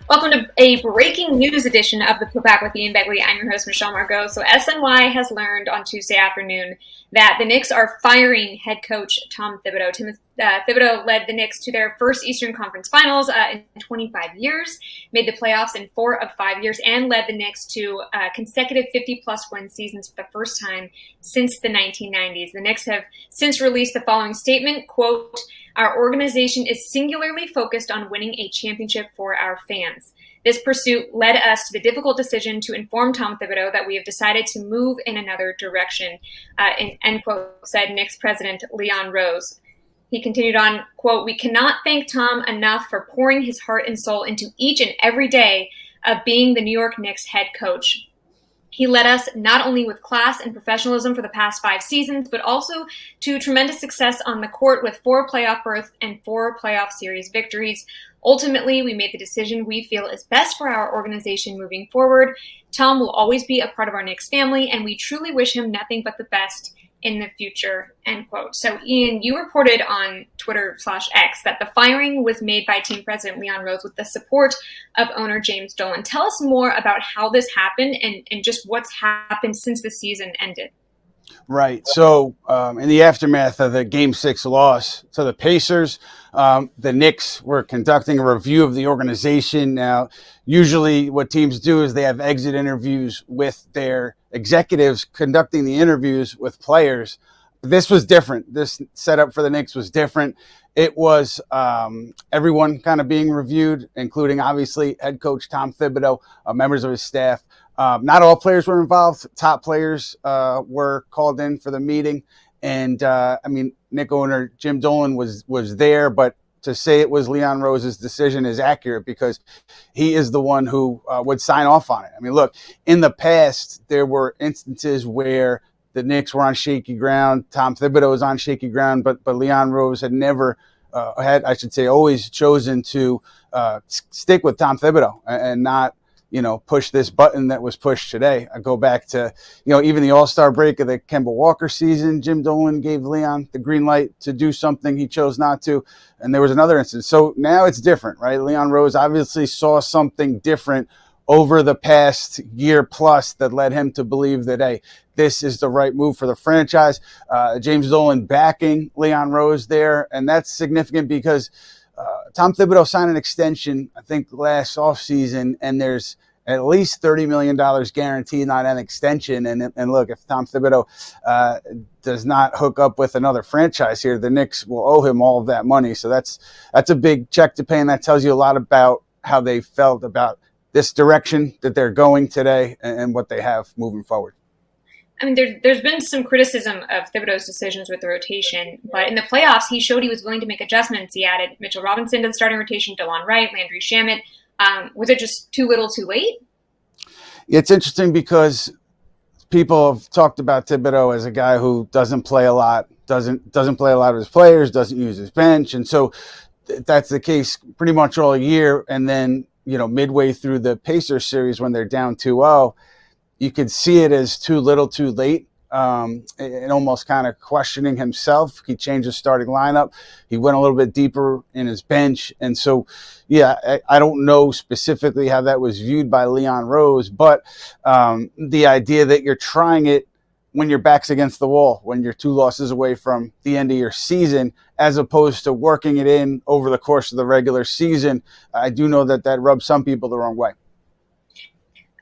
Welcome to a breaking news edition of the Putback with Ian Begley. I'm your host, Michelle Margot. So SNY has learned on Tuesday afternoon that the Knicks are firing head coach Tom Thibodeau. Thibodeau led the Knicks to their first Eastern Conference Finals in 25 years, made the playoffs in 4 of 5 years, and led the Knicks to consecutive 50-plus win seasons for the first time since the 1990s. The Knicks have since released the following statement, quote, "Our organization is singularly focused on winning a championship for our fans. This pursuit led us to the difficult decision to inform Tom Thibodeau that we have decided to move in another direction," end quote, said Knicks president Leon Rose. He continued on, quote, "We cannot thank Tom enough for pouring his heart and soul into each and every day of being the New York Knicks head coach. He led us not only with class and professionalism for the past 5 seasons, but also to tremendous success on the court with 4 playoff berths and 4 playoff series victories. Ultimately, we made the decision we feel is best for our organization moving forward. Tom will always be a part of our Knicks family, and we truly wish him nothing but the best in the future," end quote. So, Ian, you reported on Twitter/X that the firing was made by team president Leon Rose with the support of owner James Dolan. Tell us more about how this happened and just what's happened since the season ended. Right. So in the aftermath of the Game 6 loss to the Pacers, the Knicks were conducting a review of the organization. Now, usually what teams do is they have exit interviews with their executives conducting the interviews with players. This was different. This setup for the Knicks was different. It was everyone kind of being reviewed, including obviously head coach Tom Thibodeau, members of his staff. Not all players were involved. Top players were called in for the meeting. And, Knick owner Jim Dolan was there, but to say it was Leon Rose's decision is accurate because he is the one who would sign off on it. I mean, look, in the past, there were instances where the Knicks were on shaky ground. Tom Thibodeau was on shaky ground, but Leon Rose had never always chosen to stick with Tom Thibodeau and not, push this button that was pushed today. I go back to, even the All-Star break of the Kemba Walker season, Jim Dolan gave Leon the green light to do something. He chose not to. And there was another instance. So now it's different, right? Leon Rose obviously saw something different over the past year plus that led him to believe that, hey, this is the right move for the franchise. James Dolan backing Leon Rose there. And that's significant because Tom Thibodeau signed an extension, I think, last offseason, and there's at least $30 million guaranteed on an extension. And look, if Tom Thibodeau does not hook up with another franchise here, the Knicks will owe him all of that money. So that's a big check to pay, and that tells you a lot about how they felt about this direction that they're going today and what they have moving forward. I mean, there's been some criticism of Thibodeau's decisions with the rotation, but in the playoffs, he showed he was willing to make adjustments. He added Mitchell Robinson to the starting rotation, Dolan Wright, Landry Shamet. Was it just too little too late? It's interesting because people have talked about Thibodeau as a guy who doesn't play a lot, doesn't play a lot of his players, doesn't use his bench. And so that's the case pretty much all year. And then, midway through the Pacers series when they're down 2-0, you could see it as too little too late, and almost kind of questioning himself. He changed his starting lineup. He went a little bit deeper in his bench. And so, I don't know specifically how that was viewed by Leon Rose, but the idea that you're trying it when your back's against the wall, when you're 2 losses away from the end of your season, as opposed to working it in over the course of the regular season, I do know that rubs some people the wrong way.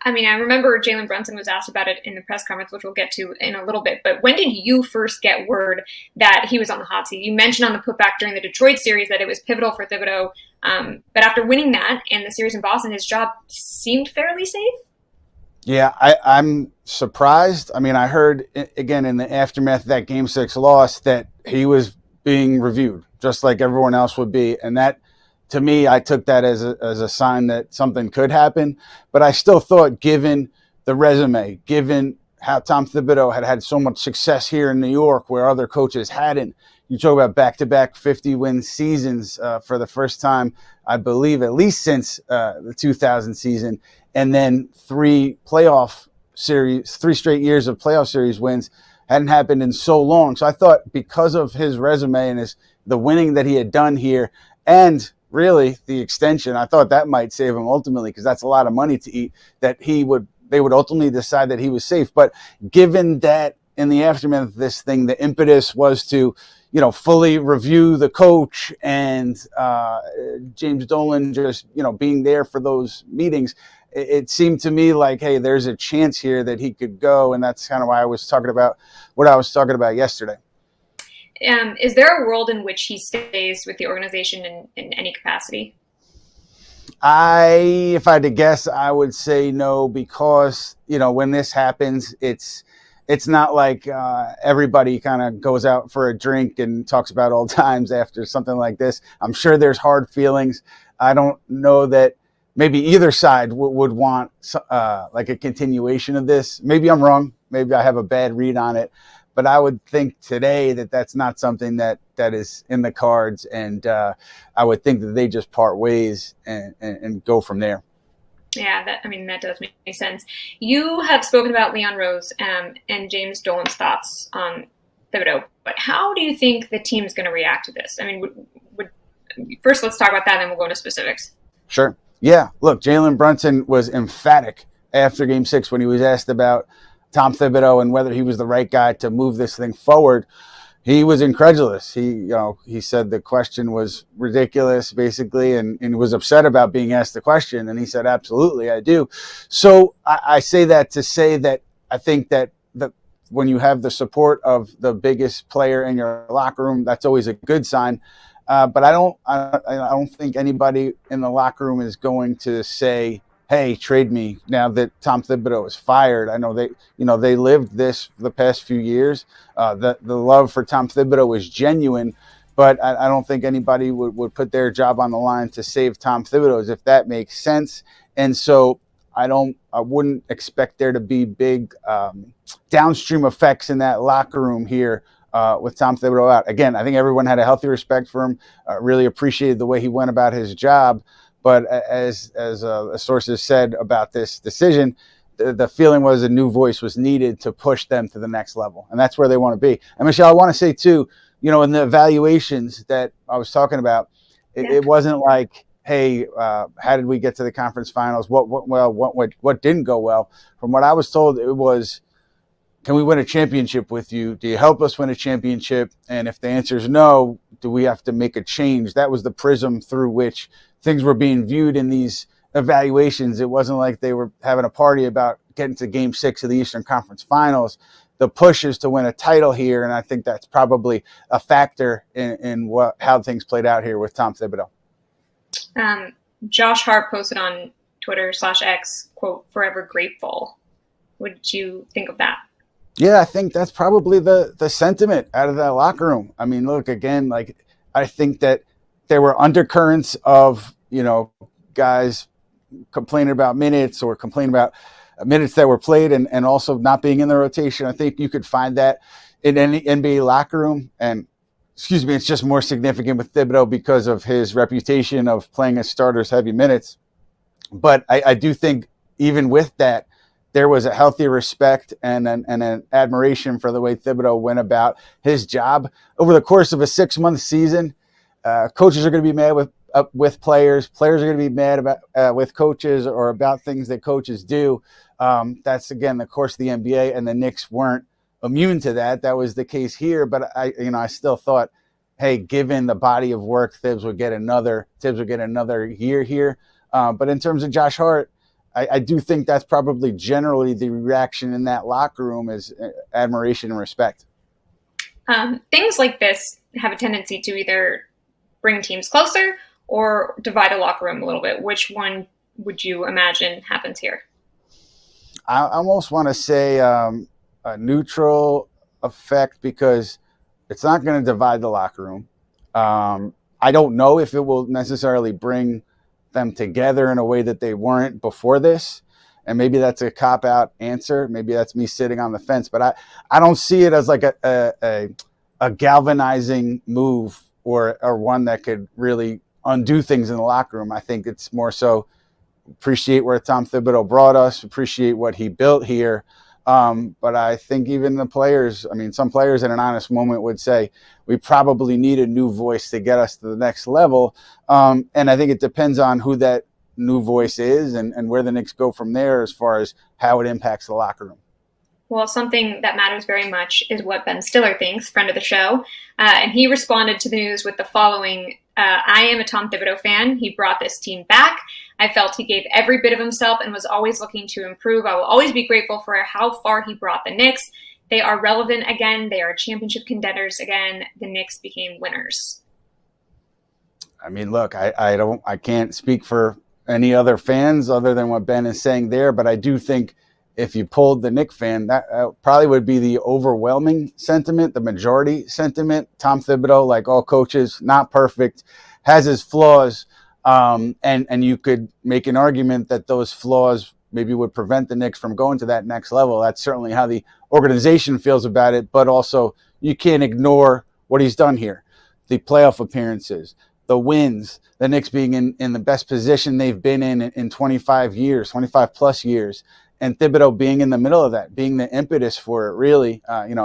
I mean, I remember Jalen Brunson was asked about it in the press conference, which we'll get to in a little bit. But when did you first get word that he was on the hot seat? You mentioned on the Putback during the Detroit series that it was pivotal for Thibodeau. But after winning that and the series in Boston, his job seemed fairly safe. Yeah, I'm surprised. I mean, I heard, again, in the aftermath of that Game 6 loss that he was being reviewed, just like everyone else would be. And that, to me, I took that as a sign that something could happen. But I still thought, given the resume, given how Tom Thibodeau had so much success here in New York where other coaches hadn't, you talk about back-to-back 50-win seasons for the first time, I believe, at least since the 2000 season, and then 3 straight years of playoff series wins. Hadn't happened in so long. So I thought because of his resume and the winning that he had done here, and really the extension. I thought that might save him ultimately, because that's a lot of money to eat, that they would ultimately decide that he was safe. But given that in the aftermath of this thing, the impetus was to, fully review the coach and James Dolan just, being there for those meetings, it seemed to me like, hey, there's a chance here that he could go. And that's kind of why I was talking about what I was talking about yesterday. Is there a world in which he stays with the organization in any capacity? If I had to guess, I would say no, because, when this happens, it's not like everybody kind of goes out for a drink and talks about old times after something like this. I'm sure there's hard feelings. I don't know that maybe either side would want like a continuation of this. Maybe I'm wrong. Maybe I have a bad read on it. But I would think today that that's not something that is in the cards. And I would think that they just part ways and go from there. Yeah, that does make sense. You have spoken about Leon Rose and James Dolan's thoughts on Thibodeau, but how do you think the team's going to react to this? I mean, first let's talk about that, and then we'll go into specifics. Sure. Yeah, look, Jalen Brunson was emphatic after Game 6 when he was asked about Tom Thibodeau and whether he was the right guy to move this thing forward. He was incredulous. He said the question was ridiculous, basically, and was upset about being asked the question. And he said, absolutely, I do. So I say that to say that I think that when you have the support of the biggest player in your locker room, that's always a good sign. But I don't think anybody in the locker room is going to say, hey, trade me now that Tom Thibodeau is fired. I know they lived this the past few years. The love for Tom Thibodeau is genuine, but I don't think anybody would put their job on the line to save Tom Thibodeau's, if that makes sense. And so I wouldn't expect there to be big downstream effects in that locker room here with Tom Thibodeau out. Again, I think everyone had a healthy respect for him, really appreciated the way he went about his job. But as sources said about this decision, the feeling was a new voice was needed to push them to the next level. And that's where they want to be. And Michelle, I want to say too, in the evaluations that I was talking about, it wasn't like, hey, how did we get to the conference finals? What went well? What didn't go well? From what I was told, it was, can we win a championship with you? Do you help us win a championship? And if the answer is no, do we have to make a change? That was the prism through which things were being viewed in these evaluations. It wasn't like they were having a party about getting to Game 6 of the Eastern Conference Finals. The push is to win a title here, and I think that's probably a factor in how things played out here with Tom Thibodeau. Josh Hart posted on Twitter/X, quote, "forever grateful." What did you think of that? Yeah, I think that's probably the sentiment out of that locker room. I mean, look, again, like, I think that there were undercurrents of, guys complaining about minutes or complaining about minutes that were played and also not being in the rotation. I think you could find that in any NBA locker room. And, it's just more significant with Thibodeau because of his reputation of playing as starters heavy minutes. But I do think even with that, there was a healthy respect and an admiration for the way Thibodeau went about his job. Over the course of a 6-month season, coaches are going to be mad with players. Players are going to be mad about with coaches or about things that coaches do. That's, again, the course of the NBA, and the Knicks weren't immune to that. That was the case here. But I still thought, hey, given the body of work, Thibs would get another year here. But in terms of Josh Hart, I do think that's probably generally the reaction in that locker room is admiration and respect. Things like this have a tendency to either bring teams closer or divide a locker room a little bit. Which one would you imagine happens here? I almost want to say a neutral effect, because it's not going to divide the locker room. I don't know if it will necessarily bring them together in a way that they weren't before this. And maybe that's a cop-out answer. Maybe that's me sitting on the fence. But I don't see it as like a galvanizing move or one that could really undo things in the locker room. I think it's more so appreciate where Tom Thibodeau brought us, appreciate what he built here, But I think even the players, I mean, some players in an honest moment would say we probably need a new voice to get us to the next level. And I think it depends on who that new voice is and where the Knicks go from there as far as how it impacts the locker room. Well, something that matters very much is what Ben Stiller thinks, friend of the show. And he responded to the news with the following: I am a Tom Thibodeau fan. He brought this team back. I felt he gave every bit of himself and was always looking to improve. I will always be grateful for how far he brought the Knicks. They are relevant again. They are championship contenders again. The Knicks became winners. I mean, look, I can't speak for any other fans other than what Ben is saying there, but I do think if you pulled the Knicks fan, that probably would be the overwhelming sentiment, the majority sentiment. Tom Thibodeau, like all coaches, not perfect, has his flaws, and you could make an argument that those flaws maybe would prevent the Knicks from going to that next level. That's certainly how the organization feels about it, but also you can't ignore what he's done here. The playoff appearances, the wins, the Knicks being in the best position they've been in 25 years, 25 plus years. And Thibodeau being in the middle of that, being the impetus for it, really,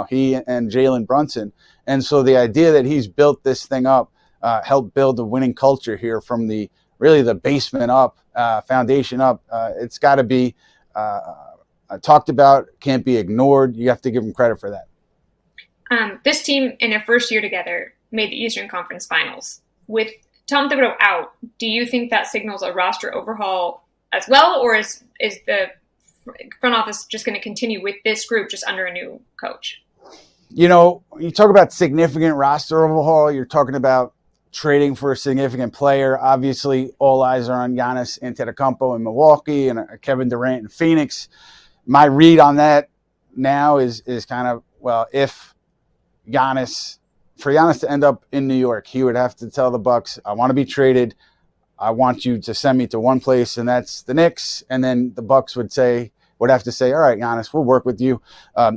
he and Jalen Brunson. And so the idea that he's built this thing up, helped build a winning culture here from the basement up, foundation up, it's got to be talked about, can't be ignored. You have to give him credit for that. This team, in their first year together, made the Eastern Conference Finals. With Tom Thibodeau out, do you think that signals a roster overhaul as well, or is the front office just going to continue with this group just under a new coach? You talk about significant roster overhaul, you're talking about trading for a significant player. Obviously, all eyes are on Giannis Antetokounmpo in Milwaukee and Kevin Durant in Phoenix. My read on that now is kind of, well, if for Giannis to end up in New York, he would have to tell the Bucks, I want to be traded. I want you to send me to one place, and that's the Knicks. And then the Bucks would have to say, all right, Giannis, we'll work with you.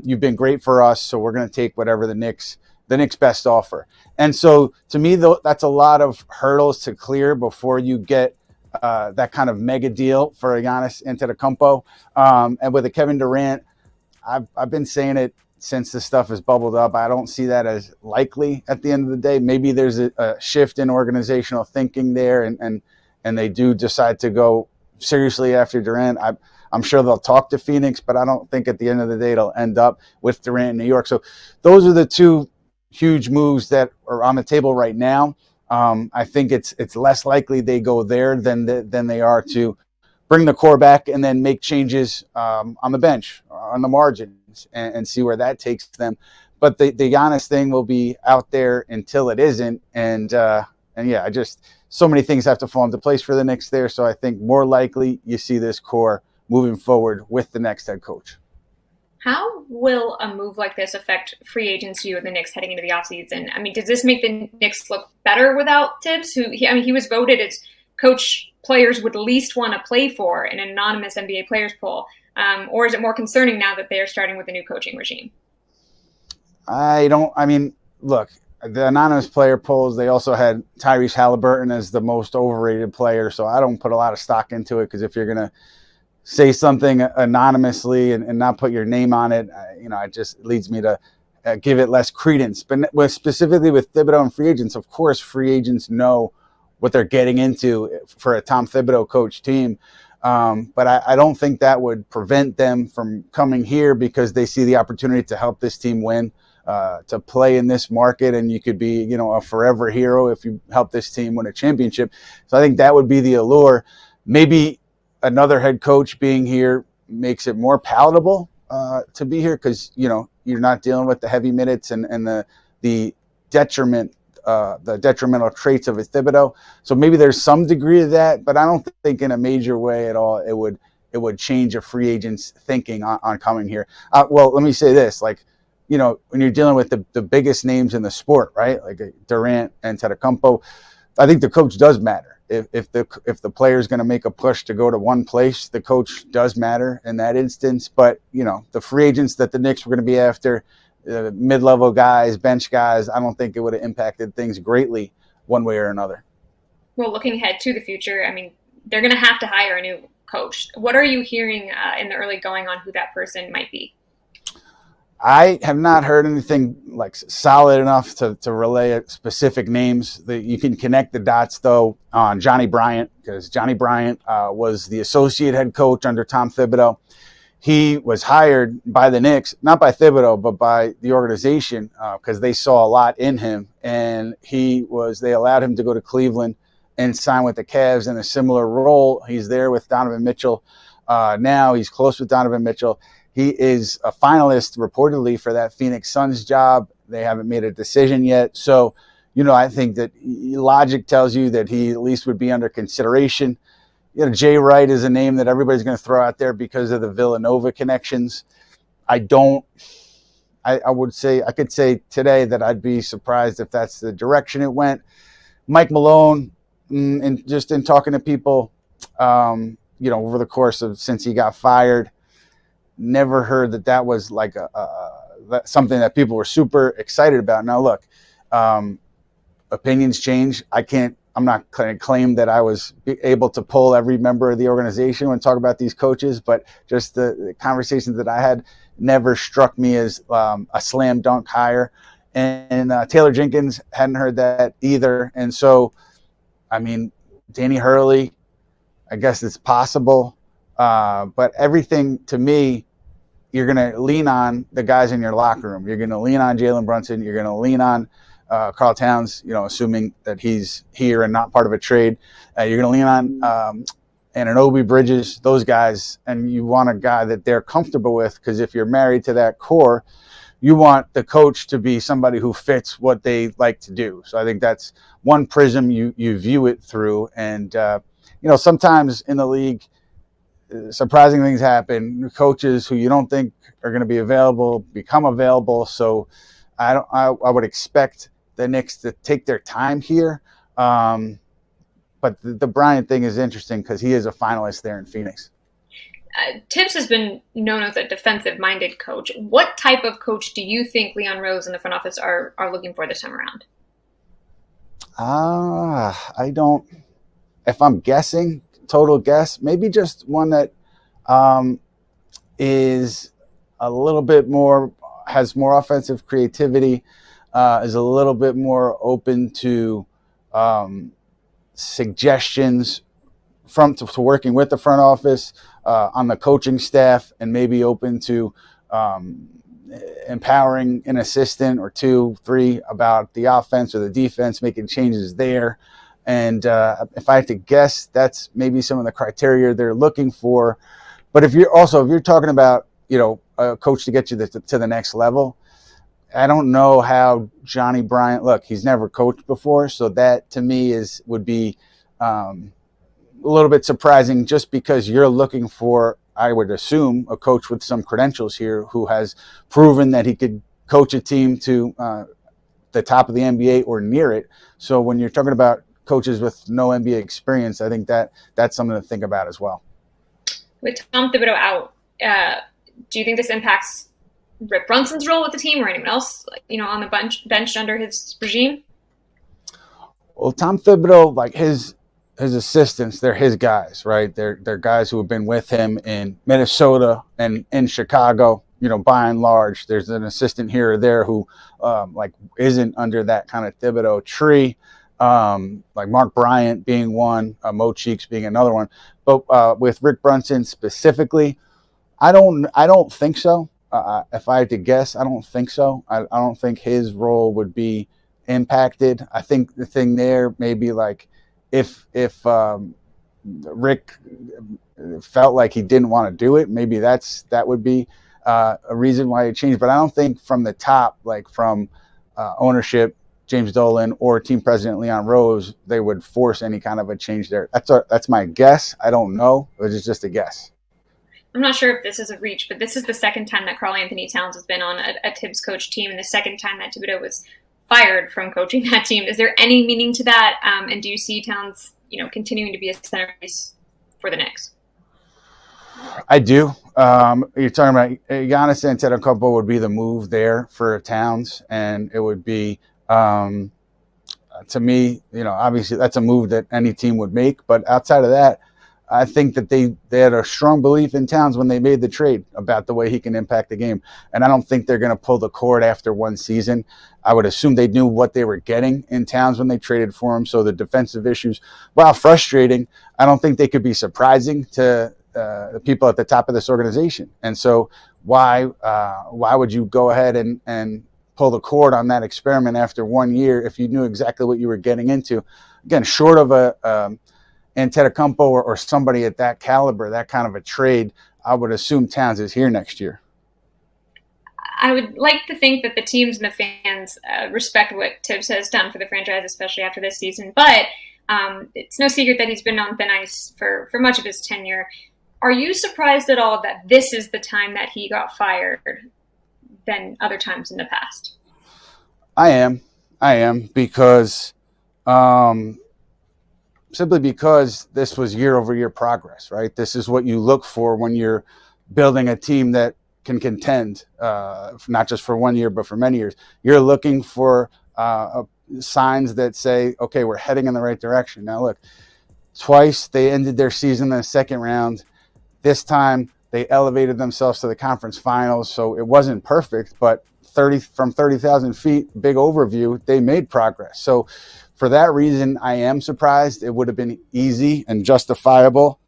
You've been great for us, so we're going to take whatever the Knicks best offer. And so to me, though, that's a lot of hurdles to clear before you get that kind of mega deal for Giannis Antetokounmpo. And with a Kevin Durant, I've been saying it since this stuff has bubbled up. I don't see that as likely at the end of the day. Maybe there's a shift in organizational thinking there, and they do decide to go seriously after Durant. I'm sure they'll talk to Phoenix, but I don't think at the end of the day it'll end up with Durant in New York. So those are the two huge moves that are on the table right now. I think it's less likely they go there than they are to bring the core back and then make changes on the bench, on the margins, and see where that takes them. But the Giannis thing will be out there until it isn't. And yeah, so many things have to fall into place for the Knicks there. So I think more likely you see this core moving forward with the next head coach. How will a move like this affect free agency of the Knicks heading into the offseason? I mean, does this make the Knicks look better without Thibs? He was voted as coach players would least want to play for in an anonymous NBA players poll. Or is it more concerning now that they're starting with a new coaching regime? Look, the anonymous player polls, they also had Tyrese Halliburton as the most overrated player. So I don't put a lot of stock into it, because if you're going to say something anonymously and not put your name on it, it just leads me to give it less credence. But specifically with Thibodeau and free agents, of course, free agents know what they're getting into for a Tom Thibodeau coach team. But I don't think that would prevent them from coming here, because they see the opportunity to help this team win, to play in this market, and you could be, a forever hero if you help this team win a championship. So I think that would be the allure. Maybe another head coach being here makes it more palatable to be here, because you're not dealing with the heavy minutes and the detrimental traits of a Thibodeau. So maybe there's some degree of that, but I don't think in a major way at all it would change a free agent's thinking on coming here. Well, let me say this, when you're dealing with the biggest names in the sport, right? Like Durant and Antetokounmpo, I think the coach does matter. If the player is going to make a push to go to one place, the coach does matter in that instance. But the free agents that the Knicks were going to be after, mid-level guys, bench guys, I don't think it would have impacted things greatly one way or another. Well, looking ahead to the future, they're going to have to hire a new coach. What are you hearing in the early going on who that person might be? I have not heard anything like solid enough to relay specific names. That you can connect the dots though on Johnny Bryant, because Johnny Bryant was the associate head coach under Tom Thibodeau. He was hired by the Knicks, not by Thibodeau, but by the organization, because they saw a lot in him, and they allowed him to go to Cleveland and sign with the Cavs in a similar role. He's there with Donovan Mitchell now. He's close with Donovan Mitchell. He is a finalist reportedly for that Phoenix Suns job. They haven't made a decision yet. So, I think that logic tells you that he at least would be under consideration. Jay Wright is a name that everybody's going to throw out there because of the Villanova connections. I could say today that I'd be surprised if that's the direction it went. Mike Malone, and just in talking to people, over the course of since he got fired, never heard that was like something that people were super excited about. Now, look, opinions change. I'm not going to claim that I was able to pull every member of the organization when talk about these coaches, but just the conversations that I had never struck me as a slam dunk hire. And Taylor Jenkins, hadn't heard that either. And so, Danny Hurley, I guess it's possible. But everything to me, you're going to lean on the guys in your locker room. You're going to lean on Jalen Brunson. You're going to lean on Karl Towns, assuming that he's here and not part of a trade. You're going to lean on Anunoby, Bridges, those guys, and you want a guy that they're comfortable with, because if you're married to that core, you want the coach to be somebody who fits what they like to do. So I think that's one prism you view it through. And, sometimes in the league, surprising things happen. Coaches who you don't think are going to be available become available. So I would expect the Knicks to take their time here. But the Bryant thing is interesting because he is a finalist there in Phoenix. Thibs has been known as a defensive-minded coach. What type of coach do you think Leon Rose and the front office are looking for this time around? I don't. If I'm guessing, total guess, maybe just one that is a little bit more, has more offensive creativity, is a little bit more open to suggestions to working with the front office on the coaching staff, and maybe open to empowering an assistant or 2, 3 about the offense or the defense, making changes there. And if I had to guess, that's maybe some of the criteria they're looking for. But if you're talking about, a coach to get you to the next level, I don't know how Johnny Bryant, look, he's never coached before. So that to me would be a little bit surprising, just because you're looking for, I would assume, a coach with some credentials here who has proven that he could coach a team to the top of the NBA or near it. So when you're talking about coaches with no NBA experience, I think that's something to think about as well. With Tom Thibodeau out, do you think this impacts Rick Brunson's role with the team or anyone else, on the bench under his regime? Well, Tom Thibodeau, like his assistants, they're his guys, right? They're guys who have been with him in Minnesota and in Chicago. By and large, there's an assistant here or there who isn't under that kind of Thibodeau tree. Like Mark Bryant being one, Mo Cheeks being another one. But with Rick Brunson specifically, I don't think so. If I had to guess, I don't think so. I don't think his role would be impacted. I think the thing there may be like if Rick felt like he didn't want to do it, maybe that would be a reason why it changed. But I don't think from the top, like from ownership, James Dolan, or team president Leon Rose, they would force any kind of a change there. That's my guess. I don't know. It's just a guess. I'm not sure if this is a reach, but this is the second time that Karl Anthony Towns has been on a Thibs coach team, and the second time that Thibodeau was fired from coaching that team. Is there any meaning to that? And do you see Towns, continuing to be a centerpiece for the Knicks? I do. You're talking about Giannis Antetokounmpo would be the move there for Towns, and it would be, to me, obviously that's a move that any team would make. But outside of that, I think that they had a strong belief in Towns when they made the trade about the way he can impact the game. And I don't think they're going to pull the cord after one season. I would assume they knew what they were getting in Towns when they traded for him. So the defensive issues, while frustrating, I don't think they could be surprising to the people at the top of this organization. And so why would you go ahead and pull the cord on that experiment after 1 year if you knew exactly what you were getting into? Again, short of a Antetokounmpo or somebody at that caliber, that kind of a trade, I would assume Towns is here next year. I would like to think that the teams and the fans respect what Thibs has done for the franchise, especially after this season. But it's no secret that he's been on thin ice for much of his tenure. Are you surprised at all that this is the time that he got fired than other times in the past? I am because simply because this was year-over-year progress, right? This is what you look for when you're building a team that can contend, not just for 1 year, but for many years. You're looking for signs that say, okay, we're heading in the right direction. Now, look, twice they ended their season in the second round. This time they elevated themselves to the conference finals, so it wasn't perfect, but from 30,000 feet, big overview, they made progress. So for that reason, I am surprised. It would have been easy and justifiable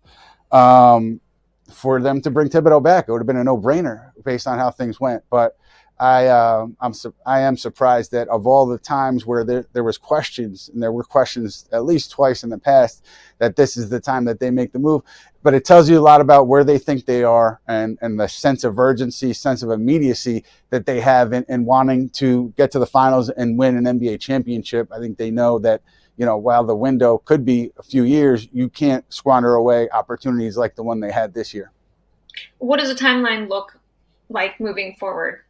for them to bring Thibodeau back. It would have been a no-brainer based on how things went. But I am surprised that of all the times where there was questions, and there were questions at least twice in the past, that this is the time that they make the move. But it tells you a lot about where they think they are and the sense of urgency, sense of immediacy that they have in wanting to get to the finals and win an NBA championship. I think they know that, while the window could be a few years, you can't squander away opportunities like the one they had this year. What does the timeline look like moving forward?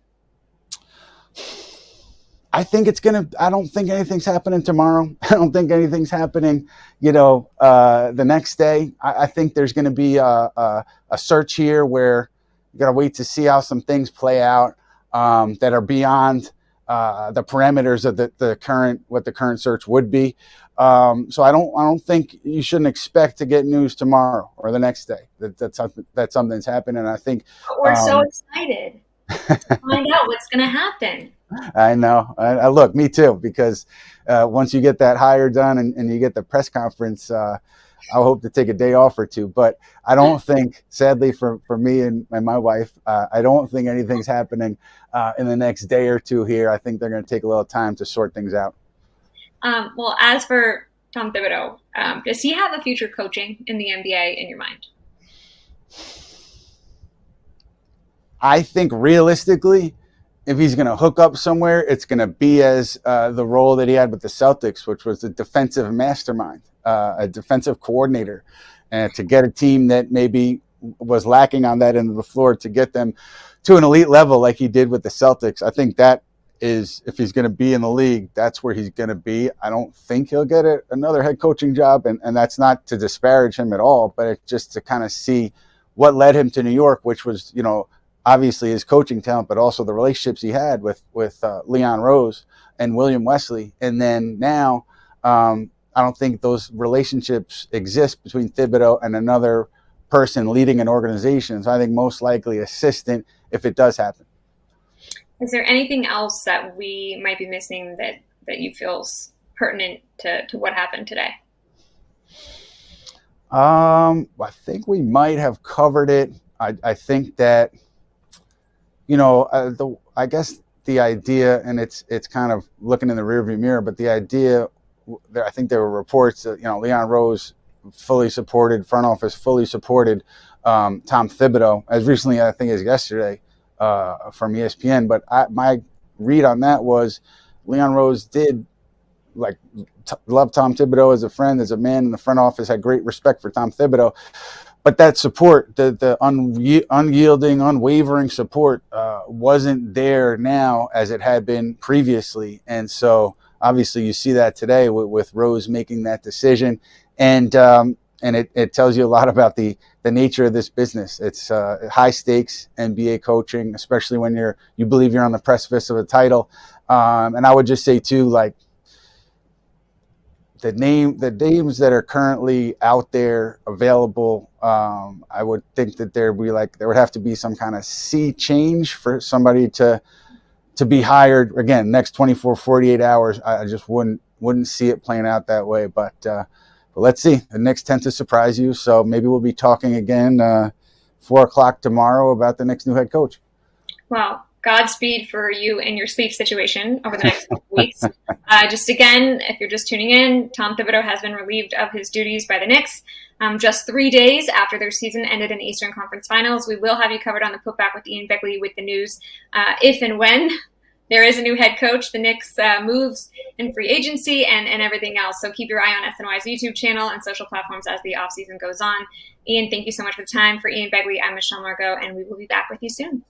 I don't think anything's happening tomorrow. I don't think anything's happening, the next day. I think there's going to be a search here where you got to wait to see how some things play out that are beyond the parameters of what the current search would be. So I don't think you shouldn't expect to get news tomorrow or the next day that something's happened. And I think we're so excited to find out what's going to happen. I know. I look, me too, because once you get that hire done and you get the press conference, I hope to take a day off or two. But I don't think, sadly for me and my wife, I don't think anything's happening in the next day or two here. I think they're going to take a little time to sort things out. Well, as for Tom Thibodeau, does he have a future coaching in the NBA in your mind? I think realistically, if he's going to hook up somewhere, it's going to be as the role that he had with the Celtics, which was a defensive mastermind, a defensive coordinator, and to get a team that maybe was lacking on that end of the floor to get them to an elite level like he did with the Celtics. I think that is, if he's going to be in the league, that's where he's going to be. I don't think he'll get another head coaching job, and that's not to disparage him at all, but it's just to kind of see what led him to New York, which was, obviously his coaching talent, but also the relationships he had with Leon Rose and William Wesley. And then now, I don't think those relationships exist between Thibodeau and another person leading an organization. So I think most likely assistant if it does happen. Is there anything else that we might be missing that you feel is pertinent to what happened today? I think we might have covered it. I think that, I guess the idea, and it's kind of looking in the rearview mirror, but the idea, I think there were reports that, Leon Rose fully supported, front office fully supported Tom Thibodeau as recently, I think, as yesterday from ESPN. But my read on that was Leon Rose did love Tom Thibodeau as a friend, as a man in the front office, had great respect for Tom Thibodeau. But that support, the unyielding, unwavering support wasn't there now as it had been previously. And so obviously you see that today with Rose making that decision. And it tells you a lot about the nature of this business. It's high stakes NBA coaching, especially when you believe you're on the precipice of a title. And I would just say too, the names that are currently out there available, I would think that there would have to be some kind of sea change for somebody to be hired again next 24, 48 hours. I just wouldn't see it playing out that way. But let's see. The Knicks tend to surprise you, so maybe we'll be talking again 4:00 tomorrow about the Knicks' new head coach. Well, Godspeed for you and your sleep situation over the next couple weeks. Just again, if you're just tuning in, Tom Thibodeau has been relieved of his duties by the Knicks just 3 days after their season ended in the Eastern Conference Finals. We will have you covered on the Putback with Ian Begley with the news if and when there is a new head coach, the Knicks moves in free agency and everything else. So keep your eye on SNY's YouTube channel and social platforms as the offseason goes on. Ian, thank you so much for the time. For Ian Begley, I'm Michelle Margot, and we will be back with you soon.